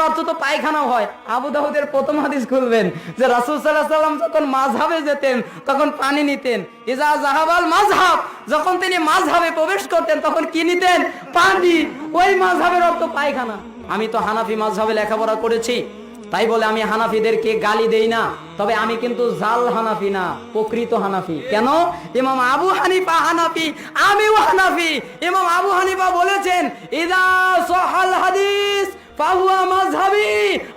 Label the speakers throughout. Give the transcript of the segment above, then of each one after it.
Speaker 1: অর্থ তো পায়খানাও হয়। আবু দাউদের প্রথম হাদিস খুলবেন যে রাসূল সাল্লাল্লাহু আলাইহি ওয়াসাল্লাম যখন মাযহাবে যেতেন তখন পানি নিতেন। ইজা যাহাবাল মাযহাব, যখন তিনি মাযহাবে প্রবেশ করতেন তখন কি নিতেন? পানি। ওই মাযহাবের অর্থ পায়খানা। আমি তো হানাফি মাযহাবে লেখাপড়া করেছি, তাই বলে আমি হানাফিদেরকে গালি দেই না, তবে আমি কিন্তু জাল হানাফি না, প্রকৃত হানাফি। কেন? ইমাম আবু হানিফা হানাফি, আমিও হানাফি। ইমাম আবু হানিফা বলেছেন ইদা সহাল হাদিস ফাহুয়া মাযহাবি।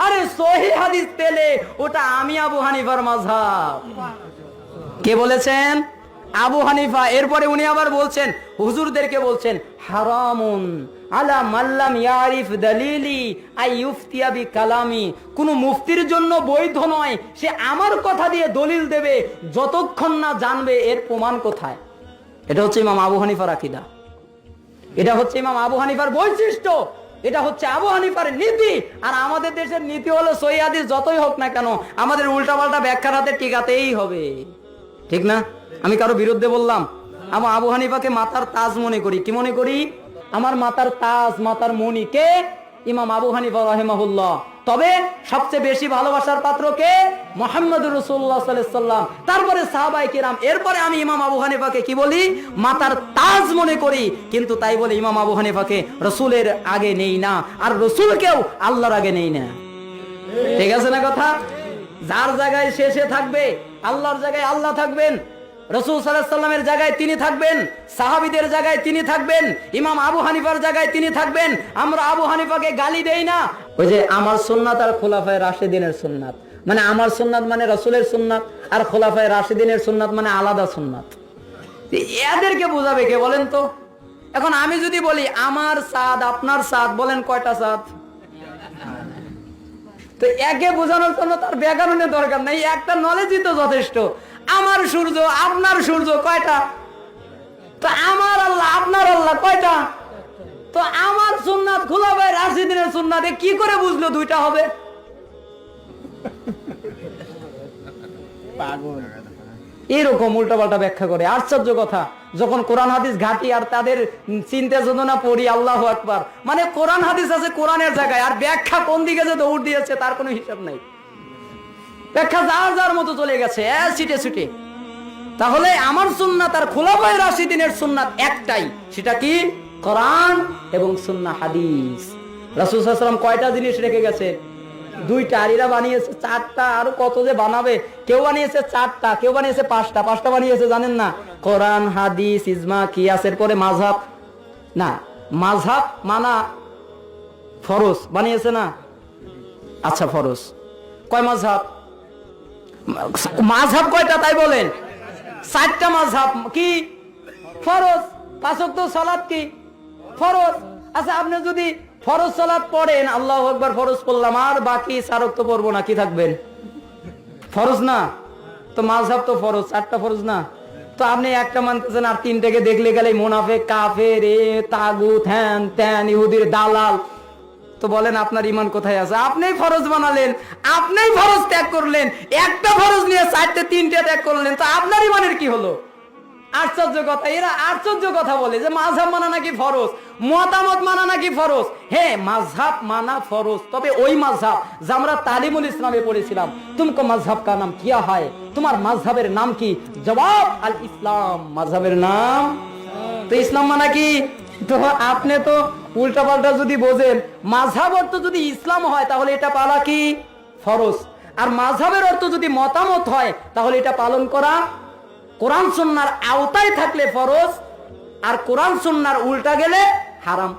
Speaker 1: আরে সহিহ হাদিস পেলে ওটা আমি আবু হানিফার মাযহাব। কে বলেছেন? আবু হানিফা। এরপরে উনি আবার বলছেন, হুজুরদেরকে বলছেন, হারামুন আলা মাল্লাম ইয়ারিফ দালিলি আই ইফতিয়া বি কালামি। কোন মুফতির জন্য বৈধ নয় সে আমার কথা দিয়ে দলিল দেবে যতক্ষণ না জানবে এর প্রমাণ কোথায়। এটা হচ্ছে ইমাম আবু হানিফার আকীদা, এটা হচ্ছে ইমাম আবু হানিফার বৈশিষ্ট্য, এটা হচ্ছে আবু হানিফার নীতি। আর আমাদের দেশের নীতি হলো সহিহ হাদিস যতই হোক না কেন আমাদের উল্টাপাল্টা ব্যাখ্যার হাতে টিকাতেই হবে, ঠিক না? আমি কারো বিরুদ্ধে বললাম? আমি আবু হানিফাকে মাথার তাজ মনে করি। কি মনে করি? আমার মাথার তাজ, মাথার মণি কে? ইমাম আবু হানিফা রাহিমাহুল্লাহ। তবে সবচেয়ে বেশি ভালোবাসার পাত্র কে? মুহাম্মদুর রাসূলুল্লাহ সাল্লাল্লাহু আলাইহি ওয়াসাল্লাম, তারপরে সাহাবায়ে কিরাম। এরপরে আমি ইমাম আবু হানিফাকে কি বলি? মাথার তাজ মনে করি। কিন্তু তাই বলে ইমাম আবু হানিফাকে রাসূলের আগে নেই না, আর রাসূলকেও আল্লাহর আগে নেই না। ঠিক আছে না কথা? যার জায়গায় শেষে থাকবে আল্লাহর জায়গায় আল্লাহ থাকবেন, রাসূল সাল্লাল্লাহু আলাইহি ওয়াসাল্লামের জায়গায় তিনি থাকবেন, সাহাবীদের জায়গায় তিনি থাকবেন, ইমাম আবু হানিফার জায়গায় তিনি থাকবেন। আমরা আবু হানিফাকে গালি দেই না। ওই যে আমার সুন্নাত আর খোলাফায়ে রাশিদিনের সুন্নাত, মানে আমার সুন্নাত মানে রাসূলের সুন্নাত, আর খোলাফায়ে রাশিদিনের সুন্নাত মানে আলাদা সুন্নাত। এদেরকে বোঝাবে কে বলেন তো? এখন আমি যদি বলি আমার সাদ আপনার সাদ, বলেন কয়টা সাদ? তো একে বোঝানোর জন্য তার ব্যাকরণের দরকার নেই, একটা নলেজই তো যথেষ্ট। আমার সূর্য আপনার সূর্য কয়টা? তো আমার আল্লাহ আপনার আল্লাহ কয়টা? তো আমার সুন্নাত খোলাফায়ে রাশিদিনের সুন্নাতে কি করে বুঝলো দুইটা হবে? এরকম উল্টাপাল্টা ব্যাখ্যা করে, আশ্চর্য কথা। যখন কোরআন হাদিস ঘাটি আর তাদের চিন্তা চেতনা পড়ি, আল্লাহু আকবার। মানে কোরআন হাদিস আছে কোরআনের জায়গায়, আর ব্যাখ্যা কোন দিকে যে দৌড় দিয়েছে তার কোনো হিসাব নাই। ব্যাখ্যা যার যার মতো চলে গেছে ছিটে ছিটে। তাহলে আমার সুন্নাত আর খোলাফায়ে রাশিদিনের সুন্নাত একটাই, সেটা কি? কোরআন এবং সুন্নাহ হাদিস। রাসূল সাল্লাল্লাহু আলাইহি ওয়াসাল্লাম কয়টা জিনিস রেখে গেছে? দুইটা। আর এরা বানিয়েছে চারটা, আরো কত যে বানাবে। কেউ বানিয়েছে চারটা, কেউ বানিয়েছে পাঁচটা। পাঁচটা বানিয়েছে জানেন না? কোরআন, হাদিস, ইজমা, কিয়াসের পরে মাযহাব। না, মাযহাব মানা ফরজ বানিয়েছে না? আচ্ছা ফরজ কয় মাযহাব? মাযহাব কয়টা তাই বলেন? চারটা মাযহাব। কি? ফরজ। পাঁচ ওয়াক্ত সালাত কি? ফরজ। আচ্ছা আপনি যদি ফরজ সালাত পড়েন, আল্লাহু আকবার ফরজ পড়লাম, আর বাকি চার ওয়াক্ত পড়বো না, কি থাকবেন? ফরজ না? তো মাযহাব তো ফরজ, চারটা ফরজ না? তো আপনি একটা মানতেছেন আর তিনটাকে দেখলে গেলে মুনাফিক, কাফের, তাগুত, হ্যান ত্যান, ইহুদির দালাল। তো বলেন আপনার ঈমান কোথায় আছে? আপনিই ফরজ বানালেন, আপনিই ফরজ ত্যাগ করলেন, একটা ফরজ নিয়ে চারটে তিনটে ত্যাগ করলেন, তো আপনার ঈমানের কি হলো? আশ্চর্য কথা। এরা আশ্চর্য কথা বলে যে মাযহাব মানা নাকি ফরজ, মতামত মানা নাকি ফরজ। হ্যাঁ, মাযহাব মানা ফরজ, তবে ওই মাযহাব যা আমরা তালিমুল ইসলামে পড়েছিলাম। তুমকো মাযহাব কা নাম কিয়া হয়? তোমার মাযহাবের নাম কি? জবাব আল ইসলাম। মাযহাবের নাম তো ইসলাম মানা কি? তো আপনি তো উল্টা পাল্টা যদি বোঝেন, মাযহাব অর্থ যদি ইসলাম হয় তাহলে এটা পালা কি? ফরজ। আর মাযহাবের অর্থ যদি মতামত হয় তাহলে এটা পালন করা কোরআন সুন্নাহর আওতায় থাকলে ফরজ, আর কোরআন সুন্নাহর উল্টা গেলে হারাম।